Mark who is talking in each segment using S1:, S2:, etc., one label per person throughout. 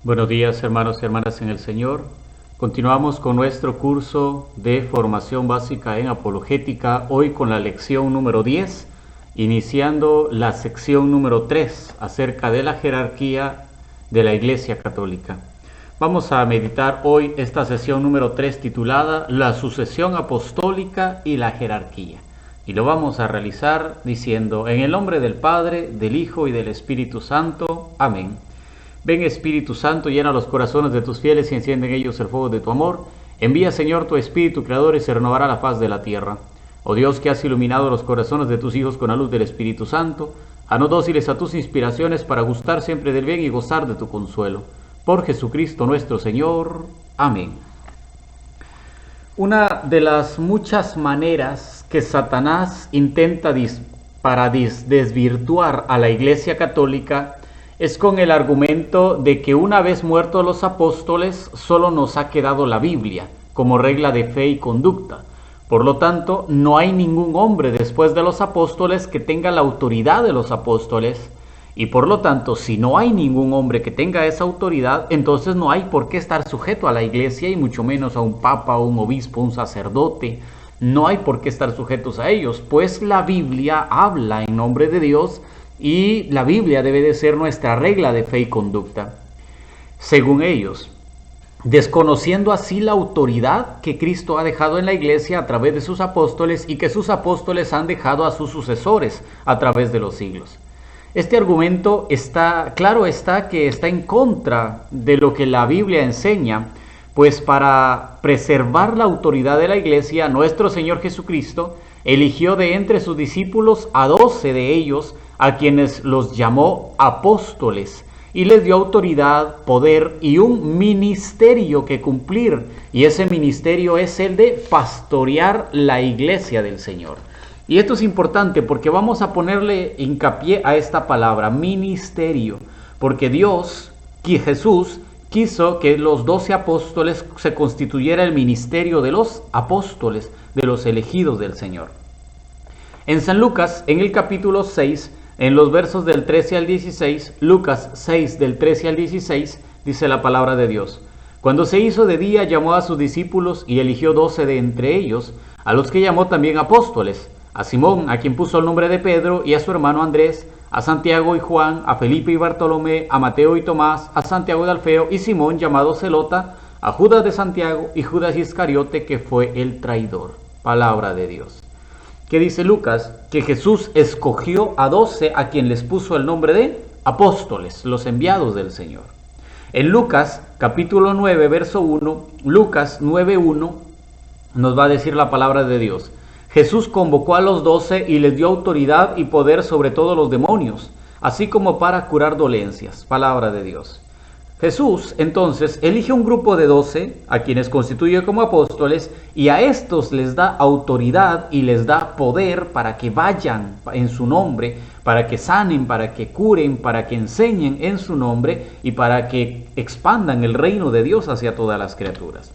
S1: Buenos días, hermanos y hermanas en el Señor. Continuamos con nuestro curso de formación básica en apologética, hoy con la lección número 10, iniciando la sección número 3 acerca de la jerarquía de la Iglesia Católica. Vamos a meditar hoy esta sesión número 3 titulada La sucesión apostólica y la jerarquía. Y lo vamos a realizar diciendo: en el nombre del Padre, del Hijo y del Espíritu Santo. Amén. Ven, Espíritu Santo, llena los corazones de tus fieles y enciende en ellos el fuego de tu amor. Envía, Señor, tu Espíritu Creador y se renovará la faz de la tierra. Oh Dios, que has iluminado los corazones de tus hijos con la luz del Espíritu Santo, haznos dóciles a tus inspiraciones para gustar siempre del bien y gozar de tu consuelo. Por Jesucristo nuestro Señor. Amén. Una de las muchas maneras que Satanás intenta para desvirtuar a la Iglesia Católica es con el argumento de que una vez muertos los apóstoles, solo nos ha quedado la Biblia como regla de fe y conducta. Por lo tanto, no hay ningún hombre después de los apóstoles que tenga la autoridad de los apóstoles, y por lo tanto, si no hay ningún hombre que tenga esa autoridad, entonces no hay por qué estar sujeto a la Iglesia, y mucho menos a un papa, un obispo, un sacerdote. No hay por qué estar sujetos a ellos, pues la Biblia habla en nombre de Dios, y la Biblia debe de ser nuestra regla de fe y conducta. Según ellos, desconociendo así la autoridad que Cristo ha dejado en la Iglesia a través de sus apóstoles y que sus apóstoles han dejado a sus sucesores a través de los siglos. Este argumento está en contra de lo que la Biblia enseña, pues para preservar la autoridad de la Iglesia, nuestro Señor Jesucristo eligió de entre sus discípulos a 12 de ellos, a quienes los llamó apóstoles, y les dio autoridad, poder y un ministerio que cumplir, y ese ministerio es el de pastorear la Iglesia del Señor. Y esto es importante porque vamos a ponerle hincapié a esta palabra, ministerio, porque Jesús quiso que los 12 apóstoles se constituyera el ministerio de los apóstoles, de los elegidos del Señor. En San Lucas, en el capítulo 6, en los versos del 13 al 16, Lucas 6 del 13 al 16, dice la palabra de Dios: cuando se hizo de día, llamó a sus discípulos y eligió 12 de entre ellos, a los que llamó también apóstoles: a Simón, a quien puso el nombre de Pedro, y a su hermano Andrés, a Santiago y Juan, a Felipe y Bartolomé, a Mateo y Tomás, a Santiago de Alfeo y Simón llamado Zelota, a Judas de Santiago y Judas Iscariote, que fue el traidor. Palabra de Dios. ¿Qué dice Lucas? Que Jesús escogió a 12 a quien les puso el nombre de apóstoles, los enviados del Señor. En Lucas capítulo 9, verso 1, Lucas 9:1, nos va a decir la palabra de Dios: Jesús convocó a los 12 y les dio autoridad y poder sobre todos los demonios, así como para curar dolencias. Palabra de Dios. Jesús, entonces, elige un grupo de 12, a quienes constituye como apóstoles, y a estos les da autoridad y les da poder para que vayan en su nombre, para que sanen, para que curen, para que enseñen en su nombre y para que expandan el reino de Dios hacia todas las criaturas.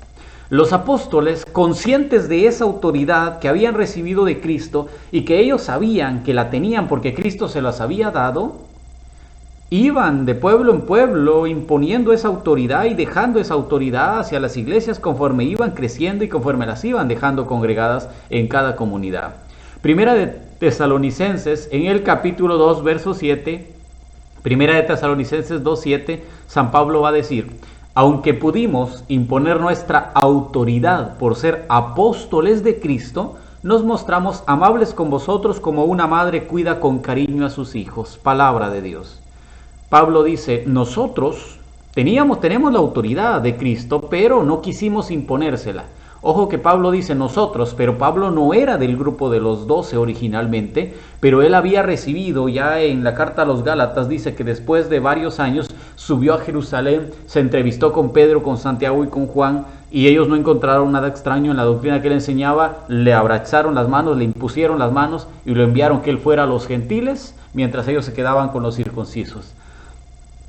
S1: Los apóstoles, conscientes de esa autoridad que habían recibido de Cristo y que ellos sabían que la tenían porque Cristo se las había dado, iban de pueblo en pueblo imponiendo esa autoridad y dejando esa autoridad hacia las iglesias conforme iban creciendo y conforme las iban dejando congregadas en cada comunidad. Primera de Tesalonicenses, en el capítulo 2, verso 7, Primera de Tesalonicenses 2:7, San Pablo va a decir: aunque pudimos imponer nuestra autoridad por ser apóstoles de Cristo, nos mostramos amables con vosotros como una madre cuida con cariño a sus hijos. Palabra de Dios. Pablo dice: nosotros tenemos la autoridad de Cristo, pero no quisimos imponérsela. Ojo que Pablo dice nosotros, pero Pablo no era del grupo de los 12 originalmente, pero él había recibido, ya en la carta a los Gálatas dice que después de varios años subió a Jerusalén, se entrevistó con Pedro, con Santiago y con Juan, y ellos no encontraron nada extraño en la doctrina que él enseñaba, le abrazaron las manos, le impusieron las manos y lo enviaron que él fuera a los gentiles, mientras ellos se quedaban con los circuncisos.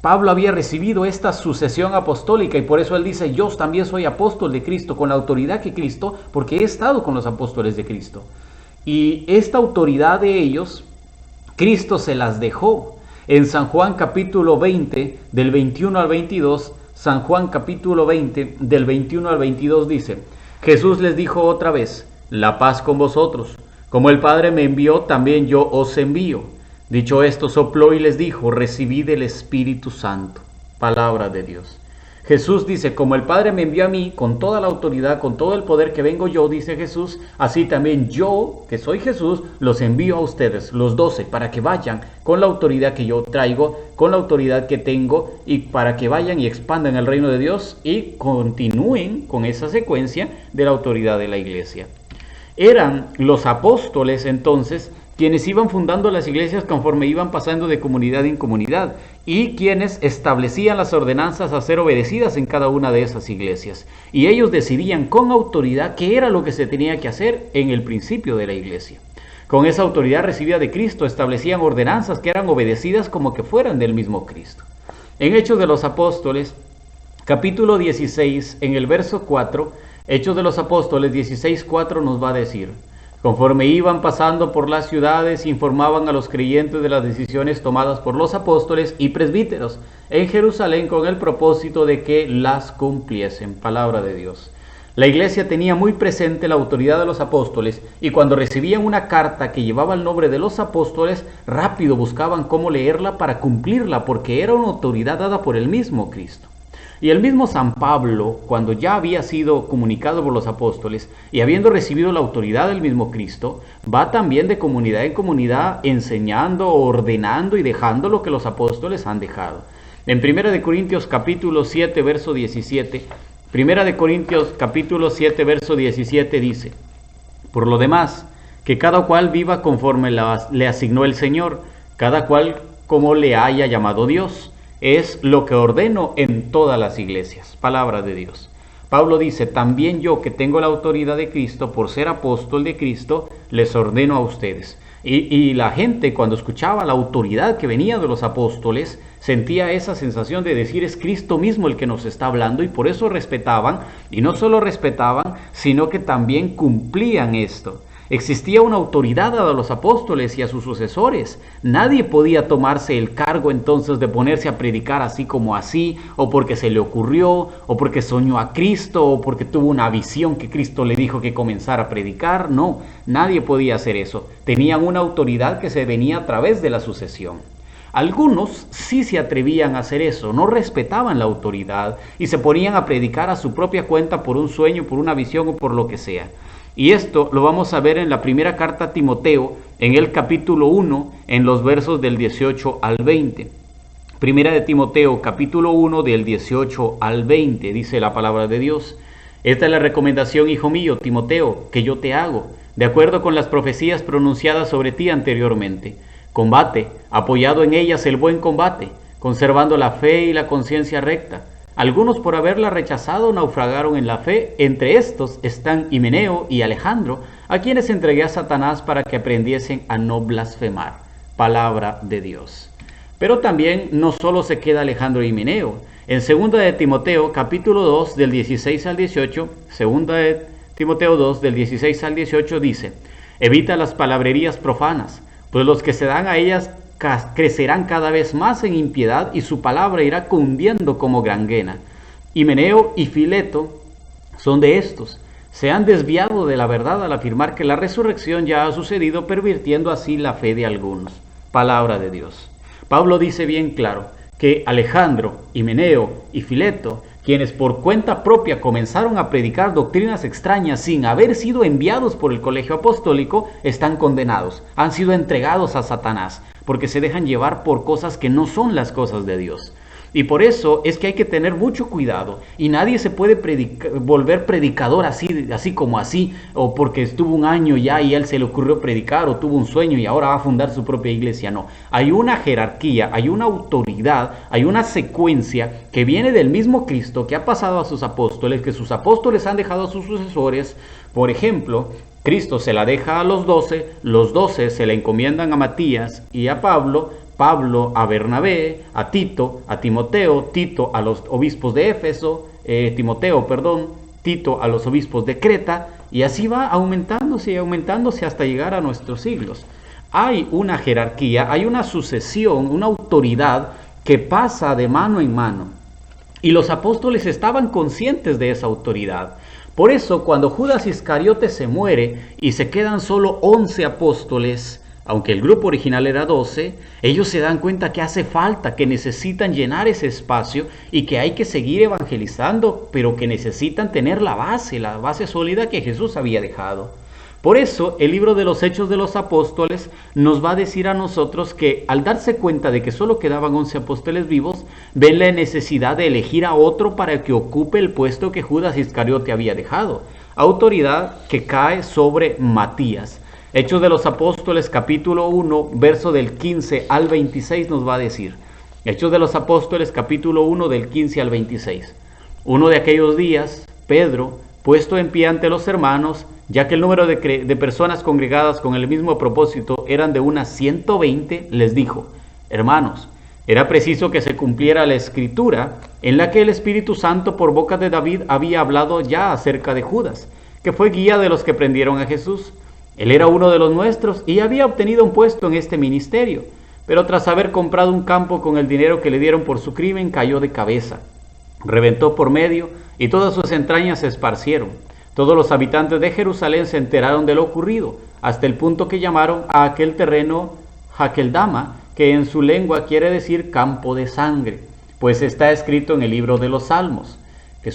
S1: Pablo había recibido esta sucesión apostólica y por eso él dice: yo también soy apóstol de Cristo, con la autoridad que Cristo, porque he estado con los apóstoles de Cristo. Y esta autoridad de ellos, Cristo se las dejó. En San Juan capítulo 20, del 21 al 22, San Juan capítulo 20, del 21 al 22 dice: Jesús les dijo otra vez: la paz con vosotros. Como el Padre me envió, también yo os envío. Dicho esto, sopló y les dijo: recibid el Espíritu Santo. Palabra de Dios. Jesús dice: como el Padre me envió a mí, con toda la autoridad, con todo el poder que vengo yo, dice Jesús, así también yo, que soy Jesús, los envío a ustedes, los 12, para que vayan con la autoridad que yo traigo, con la autoridad que tengo, y para que vayan y expandan el reino de Dios y continúen con esa secuencia de la autoridad de la iglesia. Eran los apóstoles entonces quienes iban fundando las iglesias conforme iban pasando de comunidad en comunidad y quienes establecían las ordenanzas a ser obedecidas en cada una de esas iglesias. Y ellos decidían con autoridad qué era lo que se tenía que hacer en el principio de la iglesia. Con esa autoridad recibida de Cristo establecían ordenanzas que eran obedecidas como que fueran del mismo Cristo. En Hechos de los Apóstoles, capítulo 16, en el verso 4, Hechos de los Apóstoles 16:4 nos va a decir: conforme iban pasando por las ciudades, informaban a los creyentes de las decisiones tomadas por los apóstoles y presbíteros en Jerusalén con el propósito de que las cumpliesen. Palabra de Dios. La iglesia tenía muy presente la autoridad de los apóstoles y cuando recibían una carta que llevaba el nombre de los apóstoles, rápido buscaban cómo leerla para cumplirla, porque era una autoridad dada por el mismo Cristo. Y el mismo San Pablo, cuando ya había sido comunicado por los apóstoles y habiendo recibido la autoridad del mismo Cristo, va también de comunidad en comunidad enseñando, ordenando y dejando lo que los apóstoles han dejado. En 1 Corintios capítulo 7, verso 17, 1 Corintios capítulo 7, verso 17 dice: por lo demás, que cada cual viva conforme le asignó el Señor, cada cual como le haya llamado Dios. Es lo que ordeno en todas las iglesias. Palabra de Dios. Pablo dice: también yo, que tengo la autoridad de Cristo por ser apóstol de Cristo, les ordeno a ustedes. Y la gente, cuando escuchaba la autoridad que venía de los apóstoles, sentía esa sensación de decir: es Cristo mismo el que nos está hablando, y por eso respetaban, y no solo respetaban, sino que también cumplían esto. Existía una autoridad dada a los apóstoles y a sus sucesores. Nadie podía tomarse el cargo entonces de ponerse a predicar así como así, o porque se le ocurrió, o porque soñó a Cristo, o porque tuvo una visión que Cristo le dijo que comenzara a predicar. No, nadie podía hacer eso. Tenían una autoridad que se venía a través de la sucesión. Algunos sí se atrevían a hacer eso, no respetaban la autoridad y se ponían a predicar a su propia cuenta por un sueño, por una visión o por lo que sea. Y esto lo vamos a ver en la primera carta a Timoteo, en el capítulo 1, en los versos del 18 al 20. Primera de Timoteo, capítulo 1, del 18 al 20, dice la palabra de Dios: esta es la recomendación, hijo mío, Timoteo, que yo te hago, de acuerdo con las profecías pronunciadas sobre ti anteriormente. Combate, apoyado en ellas el buen combate, conservando la fe y la conciencia recta. Algunos, por haberla rechazado, naufragaron en la fe. Entre estos están Himeneo y Alejandro, a quienes entregué a Satanás para que aprendiesen a no blasfemar. Palabra de Dios. Pero también no solo se queda Alejandro y Himeneo. En 2 de Timoteo, capítulo 2, del 16 al 18, 2 de Timoteo 2, del 16 al 18, dice: evita las palabrerías profanas, pues los que se dan a ellas crecerán cada vez más en impiedad y su palabra irá cundiendo como gangrena. Himeneo y Fileto son de estos. Se han desviado de la verdad al afirmar que la resurrección ya ha sucedido, pervirtiendo así la fe de algunos. Palabra de Dios. Pablo dice bien claro que Alejandro, Himeneo y Fileto, quienes por cuenta propia comenzaron a predicar doctrinas extrañas sin haber sido enviados por el colegio apostólico, están condenados, han sido entregados a Satanás, porque se dejan llevar por cosas que no son las cosas de Dios. Y por eso es que hay que tener mucho cuidado, y nadie se puede volver predicador así como así, o porque estuvo un año ya y él se le ocurrió predicar, o tuvo un sueño y ahora va a fundar su propia iglesia. No, hay una jerarquía, hay una autoridad, hay una secuencia que viene del mismo Cristo, que ha pasado a sus apóstoles, que sus apóstoles han dejado a sus sucesores. Por ejemplo, Cristo se la deja a los 12 se la encomiendan a Matías y a Pablo a Bernabé, a Tito, a Timoteo, Tito a los obispos de Éfeso, Tito a los obispos de Creta, y así va aumentándose y aumentándose hasta llegar a nuestros siglos. Hay una jerarquía, hay una sucesión, una autoridad que pasa de mano en mano. Y los apóstoles estaban conscientes de esa autoridad. Por eso, cuando Judas Iscariote se muere y se quedan solo 11 apóstoles, aunque el grupo original era 12, ellos se dan cuenta que hace falta, que necesitan llenar ese espacio y que hay que seguir evangelizando, pero que necesitan tener la base sólida que Jesús había dejado. Por eso, el libro de los Hechos de los Apóstoles nos va a decir a nosotros que al darse cuenta de que solo quedaban 11 apóstoles vivos, ven la necesidad de elegir a otro para que ocupe el puesto que Judas Iscariote había dejado. Autoridad que cae sobre Matías. Hechos de los Apóstoles, capítulo 1, verso del 15 al 26 nos va a decir. Hechos de los Apóstoles, capítulo 1, del 15 al 26. Uno de aquellos días, Pedro, puesto en pie ante los hermanos, ya que el número de personas congregadas con el mismo propósito eran de unas 120, les dijo: hermanos, era preciso que se cumpliera la escritura en la que el Espíritu Santo por boca de David había hablado ya acerca de Judas, que fue guía de los que prendieron a Jesús. Él era uno de los nuestros y había obtenido un puesto en este ministerio, pero tras haber comprado un campo con el dinero que le dieron por su crimen, cayó de cabeza, reventó por medio y todas sus entrañas se esparcieron. Todos los habitantes de Jerusalén se enteraron de lo ocurrido, hasta el punto que llamaron a aquel terreno Hakeldama, que en su lengua quiere decir campo de sangre, pues está escrito en el libro de los Salmos, quede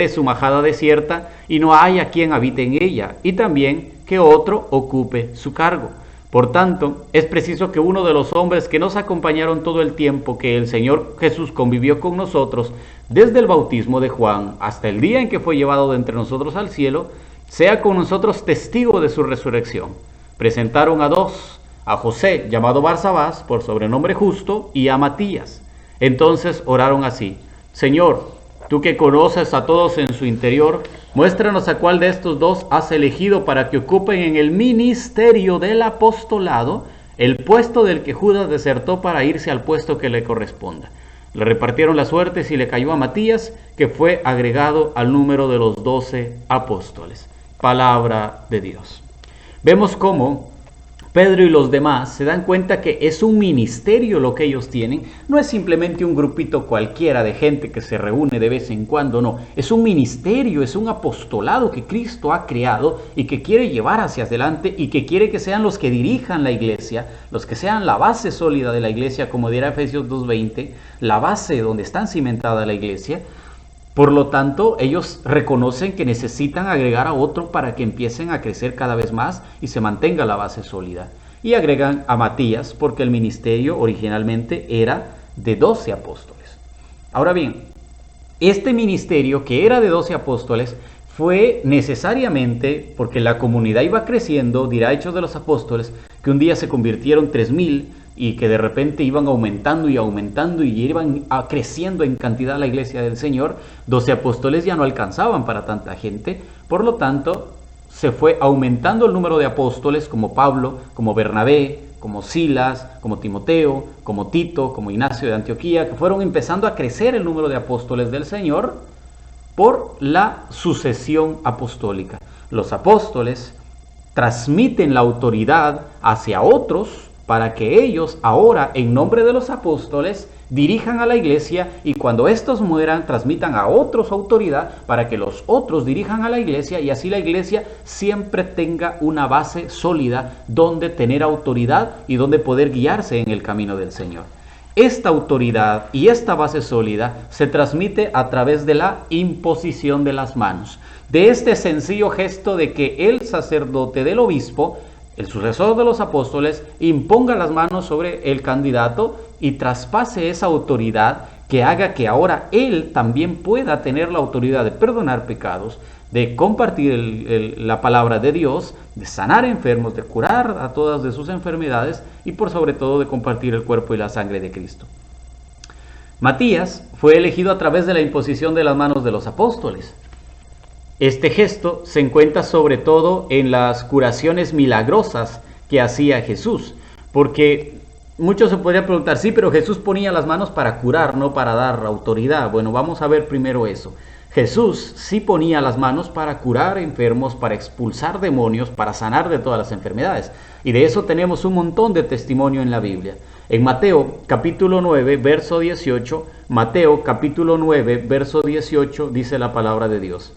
S1: su majada desierta y no haya quien habite en ella, y también que otro ocupe su cargo. Por tanto, es preciso que uno de los hombres que nos acompañaron todo el tiempo que el Señor Jesús convivió con nosotros, desde el bautismo de Juan hasta el día en que fue llevado de entre nosotros al cielo, sea con nosotros testigo de su resurrección. Presentaron a dos, a José, llamado Barsabás, por sobrenombre Justo, y a Matías. Entonces oraron así: Señor, tú que conoces a todos en su interior, muéstranos a cuál de estos dos has elegido para que ocupen en el ministerio del apostolado el puesto del que Judas desertó para irse al puesto que le corresponda. Le repartieron las suertes y le cayó a Matías, que fue agregado al número de los 12 apóstoles. Palabra de Dios. Vemos cómo Pedro y los demás se dan cuenta que es un ministerio lo que ellos tienen, no es simplemente un grupito cualquiera de gente que se reúne de vez en cuando, no, es un ministerio, es un apostolado que Cristo ha creado y que quiere llevar hacia adelante y que quiere que sean los que dirijan la iglesia, los que sean la base sólida de la iglesia, como dirá Efesios 2:20, la base donde está cimentada la iglesia. Por lo tanto, ellos reconocen que necesitan agregar a otro para que empiecen a crecer cada vez más y se mantenga la base sólida. Y agregan a Matías porque el ministerio originalmente era de 12 apóstoles. Ahora bien, este ministerio que era de 12 apóstoles fue necesariamente, porque la comunidad iba creciendo, dirá Hechos de los Apóstoles, que un día se convirtieron 3000 y que de repente iban aumentando y iban creciendo en cantidad la iglesia del Señor. 12 apóstoles ya no alcanzaban para tanta gente, por lo tanto se fue aumentando el número de apóstoles, como Pablo, como Bernabé, como Silas, como Timoteo, como Tito, como Ignacio de Antioquía, que fueron empezando a crecer el número de apóstoles del Señor por la sucesión apostólica. Los apóstoles transmiten la autoridad hacia otros para que ellos ahora, en nombre de los apóstoles, dirijan a la iglesia y cuando estos mueran, transmitan a otros autoridad para que los otros dirijan a la iglesia y así la iglesia siempre tenga una base sólida donde tener autoridad y donde poder guiarse en el camino del Señor. Esta autoridad y esta base sólida se transmite a través de la imposición de las manos, de este sencillo gesto de que el sacerdote del obispo, el sucesor de los apóstoles, imponga las manos sobre el candidato y traspase esa autoridad que haga que ahora él también pueda tener la autoridad de perdonar pecados, de compartir la palabra de Dios, de sanar enfermos, de curar a todas de sus enfermedades y por sobre todo de compartir el cuerpo y la sangre de Cristo. Matías fue elegido a través de la imposición de las manos de los apóstoles. Este gesto se encuentra sobre todo en las curaciones milagrosas que hacía Jesús, porque muchos se podrían preguntar, sí, pero Jesús ponía las manos para curar, no para dar autoridad. Bueno, vamos a ver primero eso. Jesús sí ponía las manos para curar enfermos, para expulsar demonios, para sanar de todas las enfermedades. Y de eso tenemos un montón de testimonio en la Biblia. En Mateo capítulo 9, verso 18, Mateo capítulo 9, verso 18, dice la palabra de Dios.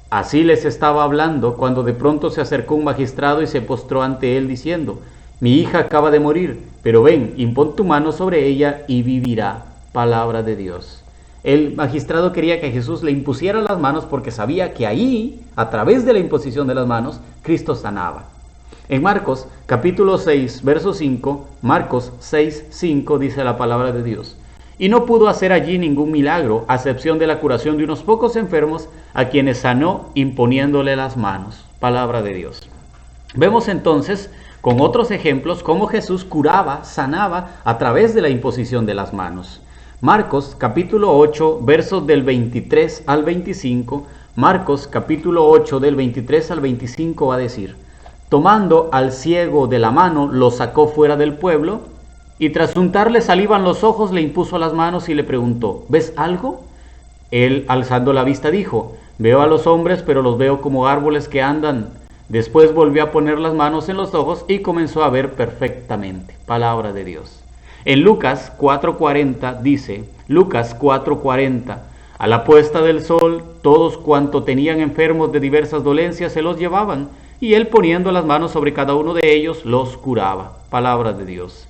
S1: Así les estaba hablando cuando de pronto se acercó un magistrado y se postró ante él diciendo: mi hija acaba de morir, pero ven, impón tu mano sobre ella y vivirá. Palabra de Dios. El magistrado quería que Jesús le impusiera las manos porque sabía que ahí, a través de la imposición de las manos, Cristo sanaba. En Marcos capítulo 6, verso 5, Marcos 6, 5 dice la palabra de Dios. Y no pudo hacer allí ningún milagro, a excepción de la curación de unos pocos enfermos, a quienes sanó imponiéndole las manos. Palabra de Dios. Vemos entonces, con otros ejemplos, cómo Jesús curaba, sanaba a través de la imposición de las manos. Marcos capítulo 8, versos del 23 al 25, Marcos capítulo 8 del 23 al 25 va a decir: tomando al ciego de la mano, lo sacó fuera del pueblo, y tras untarle saliva en los ojos, le impuso las manos y le preguntó: ¿ves algo? Él, alzando la vista, dijo: veo a los hombres, pero los veo como árboles que andan. Después volvió a poner las manos en los ojos y comenzó a ver perfectamente. Palabra de Dios. En Lucas 4:40 dice, Lucas 4:40, a la puesta del sol, todos cuanto tenían enfermos de diversas dolencias se los llevaban, y él poniendo las manos sobre cada uno de ellos los curaba. Palabra de Dios.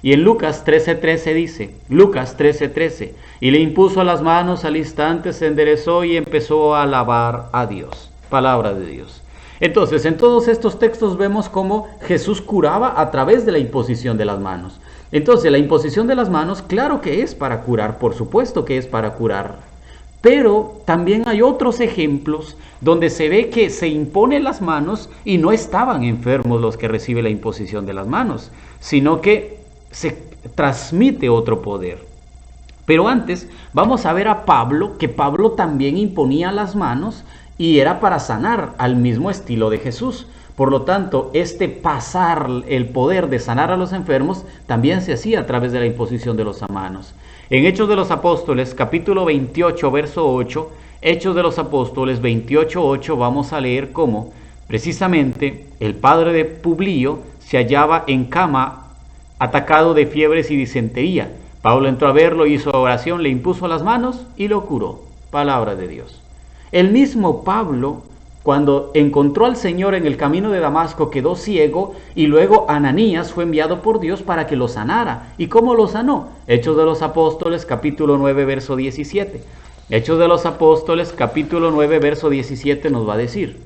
S1: Y en Lucas 13:13 dice, Lucas 13:13, y le impuso las manos, al instante se enderezó y empezó a alabar a Dios. Palabra de Dios. Entonces, en todos estos textos vemos cómo Jesús curaba a través de la imposición de las manos. Entonces, la imposición de las manos, claro que es para curar, por supuesto que es para curar. Pero también hay otros ejemplos donde se ve que se imponen las manos y no estaban enfermos los que reciben la imposición de las manos, sino que se transmite otro poder. Pero antes vamos a ver a Pablo, que Pablo también imponía las manos y era para sanar al mismo estilo de Jesús. Por lo tanto, este pasar el poder de sanar a los enfermos también se hacía a través de la imposición de las manos. En Hechos de los Apóstoles, capítulo 28, verso 8, Hechos de los Apóstoles 28:8, vamos a leer cómo precisamente el padre de Publio se hallaba en cama, atacado de fiebres y disentería. Pablo entró a verlo, hizo oración, le impuso las manos y lo curó. Palabra de Dios. El mismo Pablo, cuando encontró al Señor en el camino de Damasco, quedó ciego, y luego Ananías fue enviado por Dios para que lo sanara. ¿Y cómo lo sanó? Hechos de los Apóstoles, capítulo 9, verso 17. Hechos de los Apóstoles, capítulo 9, verso 17 nos va a decir: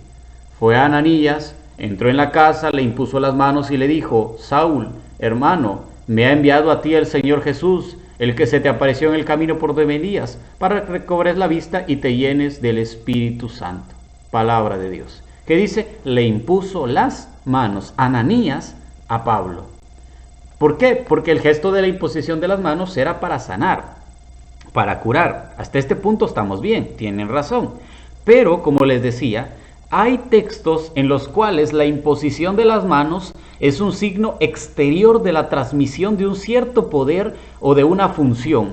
S1: fue Ananías, entró en la casa, le impuso las manos y le dijo: Saúl, hermano, me ha enviado a ti el Señor Jesús, el que se te apareció en el camino por donde venías, para que recobres la vista y te llenes del Espíritu Santo. Palabra de Dios. ¿Qué dice? Le impuso las manos Ananías a Pablo. ¿Por qué? Porque el gesto de la imposición de las manos era para sanar, para curar. Hasta este punto estamos bien, tienen razón. Pero, como les decía, hay textos en los cuales la imposición de las manos es un signo exterior de la transmisión de un cierto poder o de una función.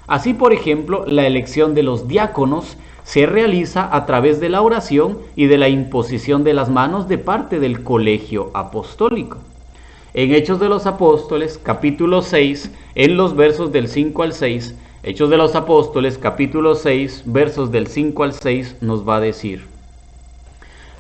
S1: Así, por ejemplo, la elección de los diáconos se realiza a través de la oración y de la imposición de las manos de parte del colegio apostólico. En Hechos de los Apóstoles, capítulo 6, en los versos del 5 al 6, Hechos de los Apóstoles, capítulo 6, versos del 5 al 6, nos va a decir: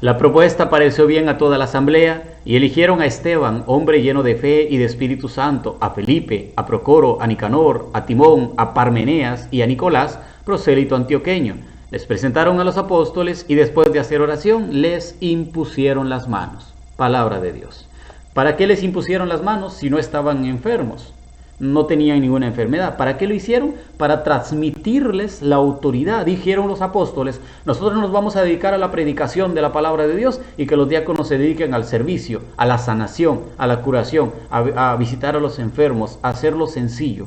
S1: la propuesta pareció bien a toda la asamblea, y eligieron a Esteban, hombre lleno de fe y de Espíritu Santo, a Felipe, a Procoro, a Nicanor, a Timón, a Parmeneas y a Nicolás, prosélito antioqueño. Les presentaron a los apóstoles y después de hacer oración les impusieron las manos. Palabra de Dios. ¿Para qué les impusieron las manos si no estaban enfermos? No tenían ninguna enfermedad. ¿Para qué lo hicieron? Para transmitirles la autoridad. Dijeron los apóstoles: nosotros nos vamos a dedicar a la predicación de la palabra de Dios, y que los diáconos se dediquen al servicio, a la sanación, a la curación, a visitar a los enfermos, a hacerlo sencillo.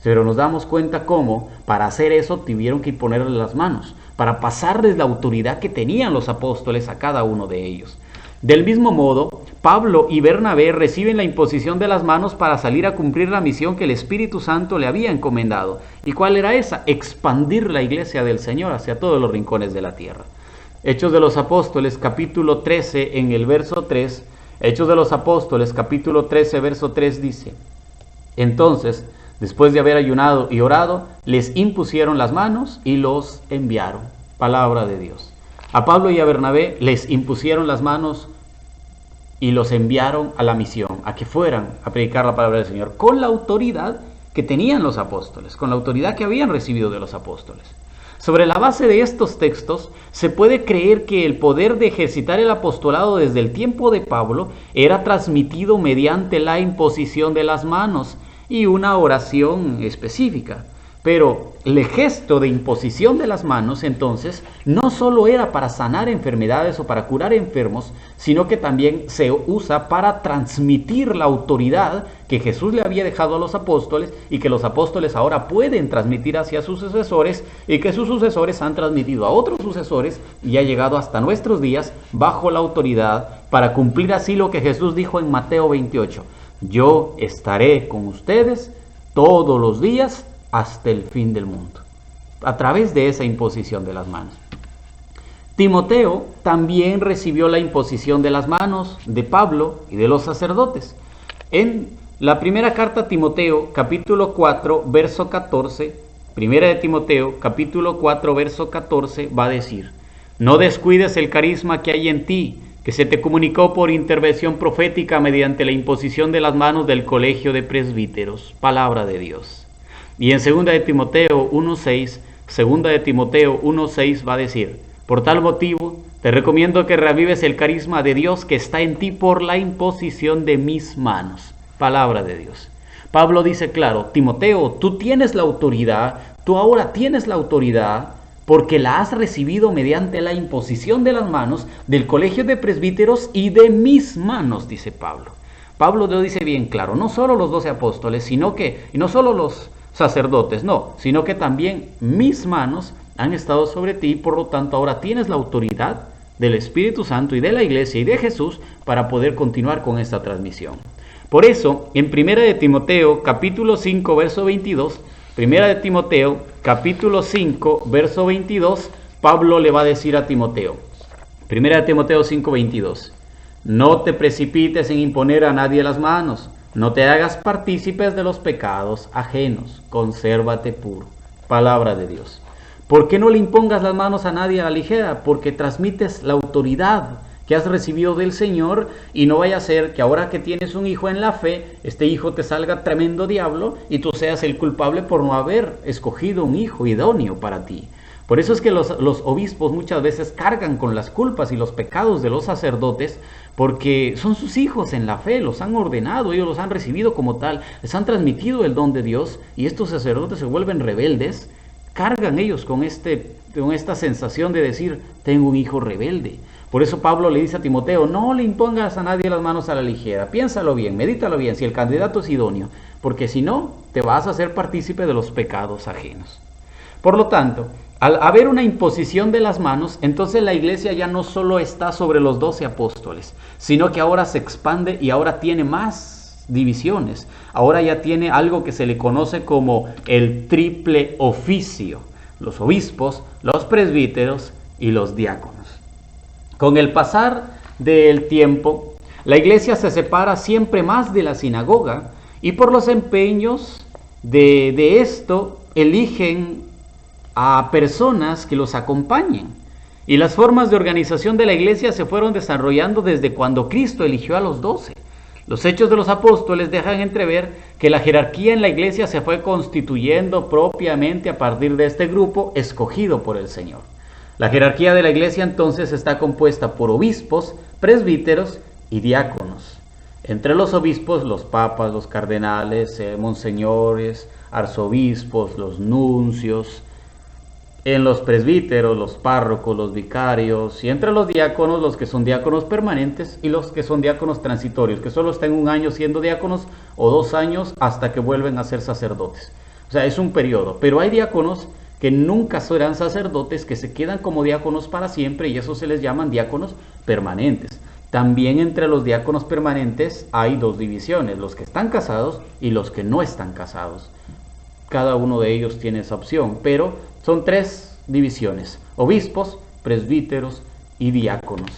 S1: Pero nos damos cuenta cómo para hacer eso tuvieron que ponerles las manos, para pasarles la autoridad que tenían los apóstoles a cada uno de ellos. Del mismo modo, Pablo y Bernabé reciben la imposición de las manos para salir a cumplir la misión que el Espíritu Santo le había encomendado. ¿Y cuál era esa? Expandir la iglesia del Señor hacia todos los rincones de la tierra. Hechos de los Apóstoles, capítulo 13, en el verso 3, Hechos de los Apóstoles, capítulo 13, verso 3 dice: Entonces, después de haber ayunado y orado, les impusieron las manos y los enviaron. Palabra de Dios. A Pablo y a Bernabé les impusieron las manos y los enviaron a la misión, a que fueran a predicar la palabra del Señor, con la autoridad que tenían los apóstoles, con la autoridad que habían recibido de los apóstoles. Sobre la base de estos textos, se puede creer que el poder de ejercitar el apostolado desde el tiempo de Pablo era transmitido mediante la imposición de las manos y una oración específica. Pero el gesto de imposición de las manos, entonces, no solo era para sanar enfermedades o para curar enfermos, sino que también se usa para transmitir la autoridad que Jesús le había dejado a los apóstoles y que los apóstoles ahora pueden transmitir hacia sus sucesores y que sus sucesores han transmitido a otros sucesores y ha llegado hasta nuestros días bajo la autoridad para cumplir así lo que Jesús dijo en Mateo 28. Yo estaré con ustedes todos los días hasta el fin del mundo, a través de esa imposición de las manos. Timoteo también recibió la imposición de las manos de Pablo y de los sacerdotes. En la primera carta a Timoteo, capítulo 4, verso 14, primera de Timoteo, capítulo 4, verso 14, va a decir: no descuides el carisma que hay en ti, que se te comunicó por intervención profética mediante la imposición de las manos del colegio de presbíteros. Palabra de Dios. Y en 2 de Timoteo 1.6, 2 de Timoteo 1.6 va a decir: por tal motivo, te recomiendo que reavives el carisma de Dios que está en ti por la imposición de mis manos. Palabra de Dios. Pablo dice claro: Timoteo, tú tienes la autoridad, tú ahora tienes la autoridad porque la has recibido mediante la imposición de las manos del colegio de presbíteros y de mis manos, dice Pablo. Pablo lo dice bien claro, no solo los 12 apóstoles, y no solo los sacerdotes, no, sino que también mis manos han estado sobre ti, por lo tanto ahora tienes la autoridad del Espíritu Santo y de la Iglesia y de Jesús para poder continuar con esta transmisión. Por eso, en 1 de Timoteo, capítulo 5, verso 22, 1 de Timoteo, capítulo 5, verso 22, Pablo le va a decir a Timoteo, 1 de Timoteo 5, 22, no te precipites en imponer a nadie las manos, no te hagas partícipes de los pecados ajenos, consérvate puro. Palabra de Dios. ¿Por qué no le impongas las manos a nadie a la ligera? Porque transmites la autoridad que has recibido del Señor y no vaya a ser que ahora que tienes un hijo en la fe, este hijo te salga tremendo diablo y tú seas el culpable por no haber escogido un hijo idóneo para ti. Por eso es que los obispos muchas veces cargan con las culpas y los pecados de los sacerdotes, porque son sus hijos en la fe, los han ordenado, ellos los han recibido como tal, les han transmitido el don de Dios y estos sacerdotes se vuelven rebeldes, cargan ellos con esta sensación de decir, tengo un hijo rebelde. Por eso Pablo le dice a Timoteo, no le impongas a nadie las manos a la ligera, piénsalo bien, medítalo bien, si el candidato es idóneo, porque si no, te vas a hacer partícipe de los pecados ajenos. Por lo tanto, al haber una imposición de las manos, entonces la iglesia ya no solo está sobre los 12 apóstoles, sino que ahora se expande y ahora tiene más divisiones. Ahora ya tiene algo que se le conoce como el triple oficio: los obispos, los presbíteros y los diáconos. Con el pasar del tiempo, la iglesia se separa siempre más de la sinagoga y por los empeños de esto eligen a personas que los acompañen. Y las formas de organización de la iglesia se fueron desarrollando desde cuando Cristo eligió a los 12. Los Hechos de los Apóstoles dejan entrever que la jerarquía en la iglesia se fue constituyendo propiamente a partir de este grupo escogido por el Señor. La jerarquía de la iglesia entonces está compuesta por obispos, presbíteros y diáconos. Entre los obispos, los papas, los cardenales, monseñores, arzobispos, los nuncios. En los presbíteros, los párrocos, los vicarios, y entre los diáconos, los que son diáconos permanentes y los que son diáconos transitorios, que solo están 1 año siendo diáconos o 2 años hasta que vuelven a ser sacerdotes. O sea, es un periodo, pero hay diáconos que nunca serán sacerdotes, que se quedan como diáconos para siempre y eso se les llaman diáconos permanentes. También entre los diáconos permanentes hay 2 divisiones, los que están casados y los que no están casados. Cada uno de ellos tiene esa opción, pero son 3 divisiones: obispos, presbíteros y diáconos.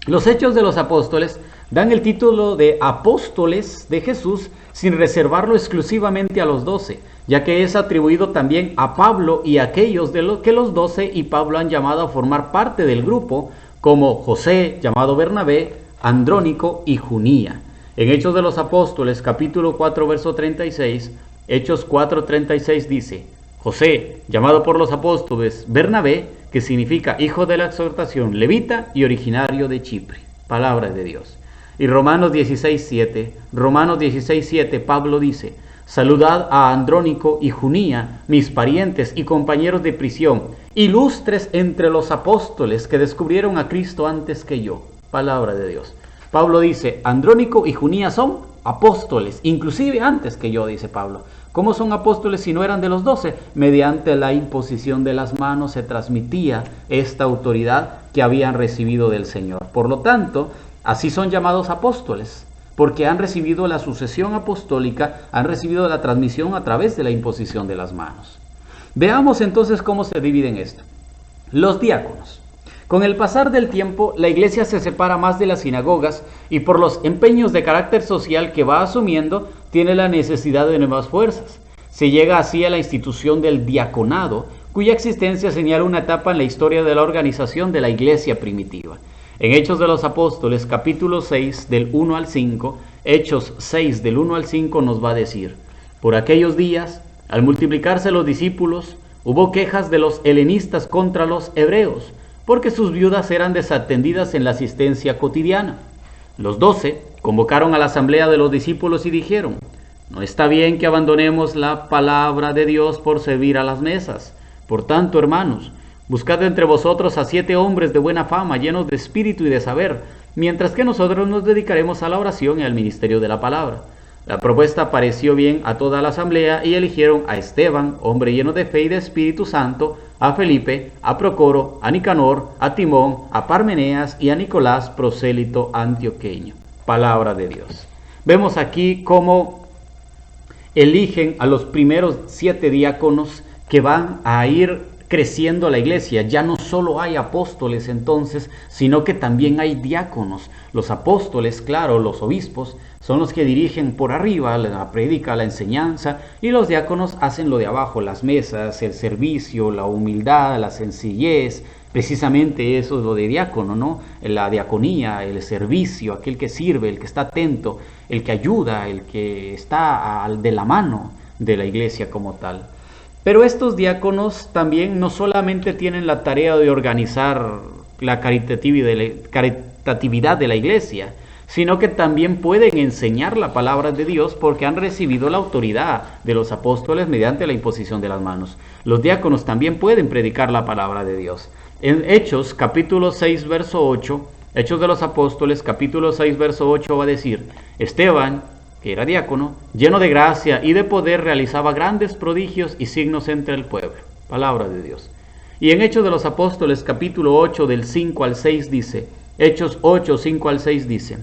S1: Los Hechos de los Apóstoles dan el título de apóstoles de Jesús sin reservarlo exclusivamente a los 12, ya que es atribuido también a Pablo y a aquellos de los que los 12 y Pablo han llamado a formar parte del grupo, como José, llamado Bernabé, Andrónico y Junía. En Hechos de los Apóstoles, capítulo 4, verso 36, Hechos 4:36 dice: José, llamado por los apóstoles Bernabé, que significa hijo de la exhortación, levita y originario de Chipre. Palabra de Dios. Y Romanos 16:7, Pablo dice: saludad a Andrónico y Junía, mis parientes y compañeros de prisión, ilustres entre los apóstoles que descubrieron a Cristo antes que yo. Palabra de Dios. Pablo dice: Andrónico y Junía son apóstoles, inclusive antes que yo, dice Pablo. ¿Cómo son apóstoles si no eran de los 12? Mediante la imposición de las manos se transmitía esta autoridad que habían recibido del Señor. Por lo tanto, así son llamados apóstoles, porque han recibido la sucesión apostólica, han recibido la transmisión a través de la imposición de las manos. Veamos entonces cómo se dividen esto. Los diáconos. Con el pasar del tiempo, la iglesia se separa más de las sinagogas y por los empeños de carácter social que va asumiendo, tiene la necesidad de nuevas fuerzas. Se llega así a la institución del diaconado, cuya existencia señala una etapa en la historia de la organización de la iglesia primitiva. En Hechos de los Apóstoles, capítulo 6, del 1 al 5, Hechos 6, del 1 al 5 nos va a decir: por aquellos días, al multiplicarse los discípulos, hubo quejas de los helenistas contra los hebreos, porque sus viudas eran desatendidas en la asistencia cotidiana. Los 12 convocaron a la asamblea de los discípulos y dijeron: no está bien que abandonemos la palabra de Dios por servir a las mesas. Por tanto, hermanos, buscad entre vosotros a 7 hombres de buena fama, llenos de espíritu y de saber, mientras que nosotros nos dedicaremos a la oración y al ministerio de la palabra. La propuesta pareció bien a toda la asamblea y eligieron a Esteban, hombre lleno de fe y de Espíritu Santo, a Felipe, a Procoro, a Nicanor, a Timón, a Parmeneas y a Nicolás, prosélito antioqueño. Palabra de Dios. Vemos aquí cómo eligen a los primeros 7 diáconos que van a ir creciendo la iglesia. Ya no solo hay apóstoles entonces, sino que también hay diáconos. Los apóstoles, claro, los obispos, son los que dirigen por arriba la prédica, la enseñanza, y los diáconos hacen lo de abajo, las mesas, el servicio, la humildad, la sencillez. Precisamente eso es lo de diácono, ¿no? La diaconía, el servicio, aquel que sirve, el que está atento, el que ayuda, el que está de la mano de la iglesia como tal. Pero estos diáconos también no solamente tienen la tarea de organizar la caritatividad de la iglesia, sino que también pueden enseñar la palabra de Dios porque han recibido la autoridad de los apóstoles mediante la imposición de las manos. Los diáconos también pueden predicar la palabra de Dios. En Hechos, capítulo 6, verso 8, Hechos de los Apóstoles, capítulo 6, verso 8 va a decir: Esteban, que era diácono, lleno de gracia y de poder, realizaba grandes prodigios y signos entre el pueblo. Palabra de Dios. Y en Hechos de los Apóstoles, capítulo 8, del 5 al 6 dice, Hechos 8, 5 al 6 dice: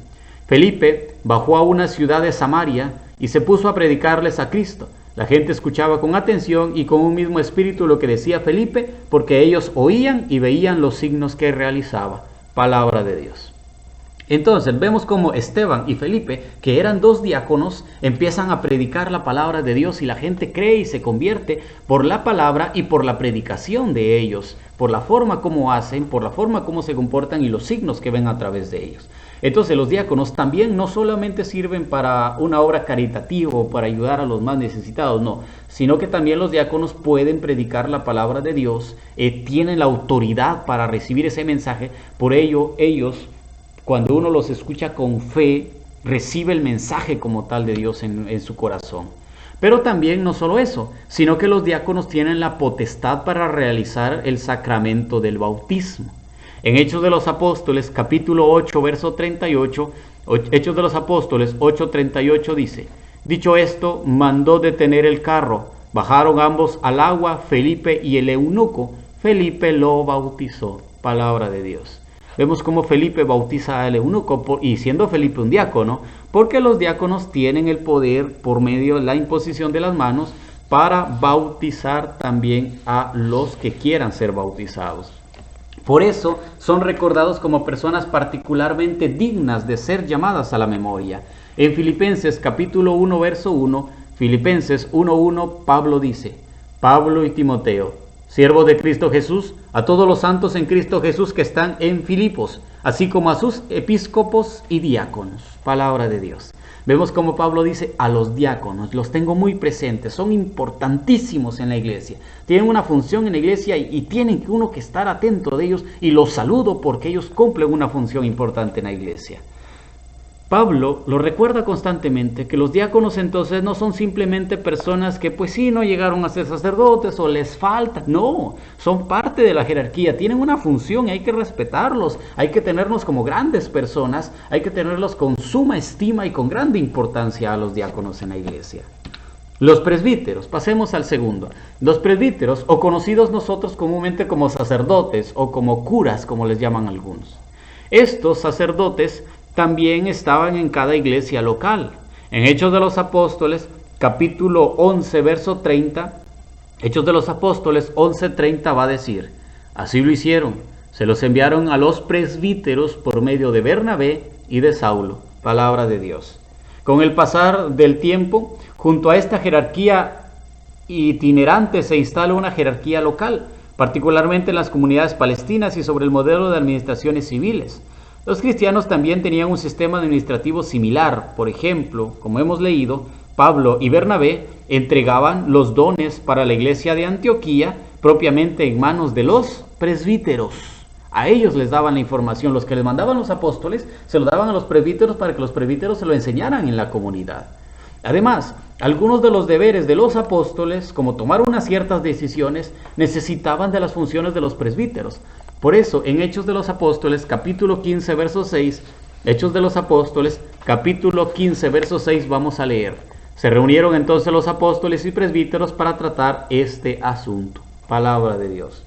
S1: Felipe bajó a una ciudad de Samaria y se puso a predicarles a Cristo. La gente escuchaba con atención y con un mismo espíritu lo que decía Felipe, porque ellos oían y veían los signos que realizaba. Palabra de Dios. Entonces vemos como Esteban y Felipe, que eran 2 diáconos, empiezan a predicar la palabra de Dios y la gente cree y se convierte por la palabra y por la predicación de ellos, por la forma como hacen, por la forma como se comportan y los signos que ven a través de ellos. Entonces los diáconos también no solamente sirven para una obra caritativa o para ayudar a los más necesitados, no, sino que también los diáconos pueden predicar la palabra de Dios, tienen la autoridad para recibir ese mensaje. Por ello ellos, cuando uno los escucha con fe, recibe el mensaje como tal de Dios en su corazón. Pero también no solo eso, sino que los diáconos tienen la potestad para realizar el sacramento del bautismo. En Hechos de los Apóstoles, capítulo 8, verso 38, Hechos de los Apóstoles 8:38 dice: dicho esto, mandó detener el carro. Bajaron ambos al agua, Felipe y el eunuco. Felipe lo bautizó. Palabra de Dios. Vemos cómo Felipe bautiza al eunuco, y siendo Felipe un diácono, porque los diáconos tienen el poder por medio de la imposición de las manos para bautizar también a los que quieran ser bautizados. Por eso son recordados como personas particularmente dignas de ser llamadas a la memoria. En Filipenses capítulo 1, verso 1, Filipenses 1:1, Pablo dice: Pablo y Timoteo, siervos de Cristo Jesús, a todos los santos en Cristo Jesús que están en Filipos, así como a sus episcopos y diáconos. Palabra de Dios. Vemos como Pablo dice a los diáconos, los tengo muy presentes, son importantísimos en la iglesia, tienen una función en la iglesia y tienen uno que estar atento de ellos, y los saludo porque ellos cumplen una función importante en la iglesia. Pablo lo recuerda constantemente que los diáconos entonces no son simplemente personas que pues sí no llegaron a ser sacerdotes o les falta, no, son parte de la jerarquía, tienen una función y hay que respetarlos, hay que tenerlos como grandes personas, hay que tenerlos con suma estima y con grande importancia a los diáconos en la iglesia. Los presbíteros, pasemos al segundo. Los presbíteros, o conocidos nosotros comúnmente como sacerdotes o como curas, como les llaman algunos. Estos sacerdotes también estaban en cada iglesia local. En Hechos de los Apóstoles, capítulo 11, verso 30, Hechos de los Apóstoles 11:30 va a decir: así lo hicieron, se los enviaron a los presbíteros por medio de Bernabé y de Saulo. Palabra de Dios. Con el pasar del tiempo, junto a esta jerarquía itinerante se instala una jerarquía local, particularmente en las comunidades palestinas y sobre el modelo de administraciones civiles. Los cristianos también tenían un sistema administrativo similar. Por ejemplo, como hemos leído, Pablo y Bernabé entregaban los dones para la iglesia de Antioquía propiamente en manos de los presbíteros. A ellos les daban la información, los que les mandaban los apóstoles se lo daban a los presbíteros para que los presbíteros se lo enseñaran en la comunidad. Además, algunos de los deberes de los apóstoles, como tomar unas ciertas decisiones, necesitaban de las funciones de los presbíteros. Por eso, en Hechos de los Apóstoles, capítulo 15, verso 6, Hechos de los Apóstoles, capítulo 15, verso 6, vamos a leer. Se reunieron entonces los apóstoles y presbíteros para tratar este asunto. Palabra de Dios.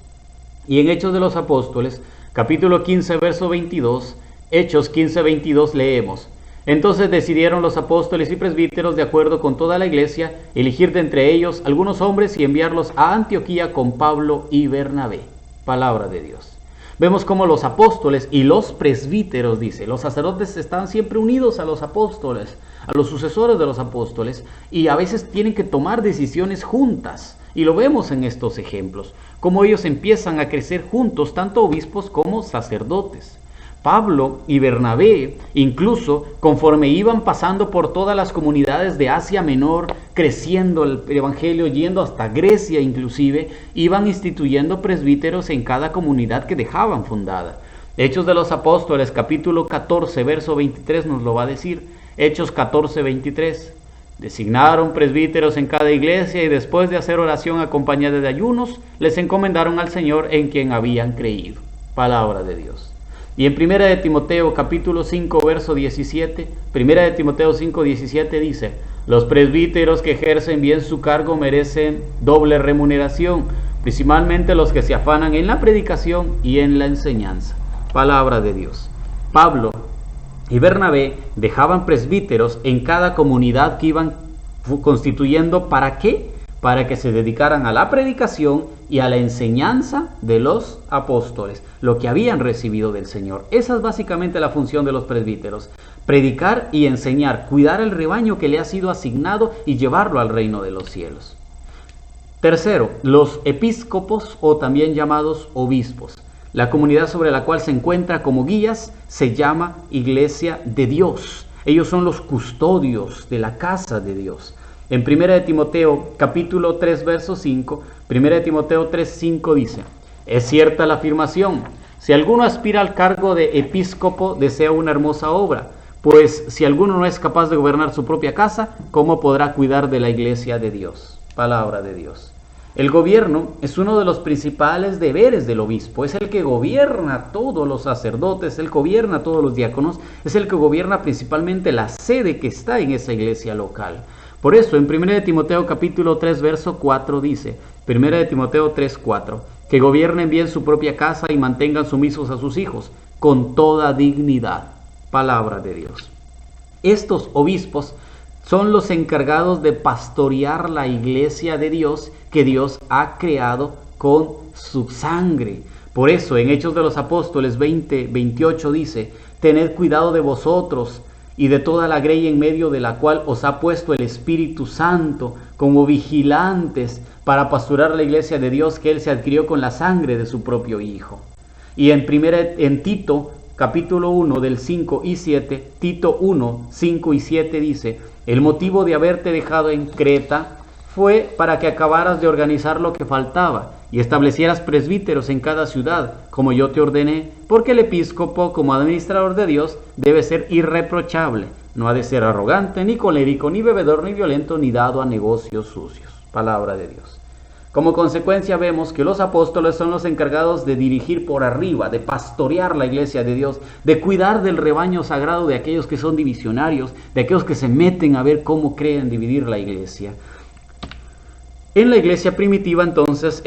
S1: Y en Hechos de los Apóstoles, capítulo 15, verso 22, Hechos 15, 22, leemos: entonces decidieron los apóstoles y presbíteros, de acuerdo con toda la iglesia, elegir de entre ellos algunos hombres y enviarlos a Antioquía con Pablo y Bernabé. Palabra de Dios. Vemos cómo los apóstoles y los presbíteros, dice, los sacerdotes estaban siempre unidos a los apóstoles, a los sucesores de los apóstoles, y a veces tienen que tomar decisiones juntas. Y lo vemos en estos ejemplos, cómo ellos empiezan a crecer juntos, tanto obispos como sacerdotes. Pablo y Bernabé, incluso conforme iban pasando por todas las comunidades de Asia Menor, creciendo el evangelio, yendo hasta Grecia inclusive, iban instituyendo presbíteros en cada comunidad que dejaban fundada. Hechos de los Apóstoles, capítulo 14, verso 23 nos lo va a decir. Hechos 14, 23. Designaron presbíteros en cada iglesia y después de hacer oración acompañada de ayunos, les encomendaron al Señor en quien habían creído. Palabra de Dios. Y en 1 de Timoteo capítulo 5 verso 17, 1 de Timoteo 5, 17 dice: los presbíteros que ejercen bien su cargo merecen doble remuneración, principalmente los que se afanan en la predicación y en la enseñanza. Palabra de Dios. Pablo y Bernabé dejaban presbíteros en cada comunidad que iban constituyendo. ¿Para qué? Para que se dedicaran a la predicación y a la enseñanza de los apóstoles, lo que habían recibido del Señor. Esa es básicamente la función de los presbíteros: predicar y enseñar, cuidar el rebaño que le ha sido asignado y llevarlo al reino de los cielos. Tercero, los episcopos, o también llamados obispos. La comunidad sobre la cual se encuentra como guías se llama Iglesia de Dios. Ellos son los custodios de la casa de Dios. En 1 de Timoteo capítulo 3 verso 5, 1 de Timoteo 3, 5 dice: es cierta la afirmación, si alguno aspira al cargo de episcopo desea una hermosa obra, pues si alguno no es capaz de gobernar su propia casa, ¿cómo podrá cuidar de la iglesia de Dios? Palabra de Dios. El gobierno es uno de los principales deberes del obispo, es el que gobierna a todos los sacerdotes, el que gobierna a todos los diáconos, es el que gobierna principalmente la sede que está en esa iglesia local. Por eso en 1 de Timoteo capítulo 3 verso 4 dice, 1 de Timoteo 3, 4, que gobiernen bien su propia casa y mantengan sumisos a sus hijos con toda dignidad. Palabra de Dios. Estos obispos son los encargados de pastorear la iglesia de Dios que Dios ha creado con su sangre. Por eso en Hechos de los Apóstoles 20, 28 dice: tened cuidado de vosotros y de toda la grey en medio de la cual os ha puesto el Espíritu Santo como vigilantes para pasturar la iglesia de Dios que Él se adquirió con la sangre de su propio Hijo. Y en Tito, capítulo 1 del 5 y 7, Tito 1, 5 y 7 dice: el motivo de haberte dejado en Creta fue para que acabaras de organizar lo que faltaba y establecieras presbíteros en cada ciudad, como yo te ordené, porque el episcopo, como administrador de Dios, debe ser irreprochable, no ha de ser arrogante, ni colérico, ni bebedor, ni violento, ni dado a negocios sucios. Palabra de Dios. Como consecuencia vemos que los apóstoles son los encargados de dirigir por arriba, de pastorear la iglesia de Dios, de cuidar del rebaño sagrado de aquellos que son divisionarios, de aquellos que se meten a ver cómo creen dividir la iglesia. En la iglesia primitiva entonces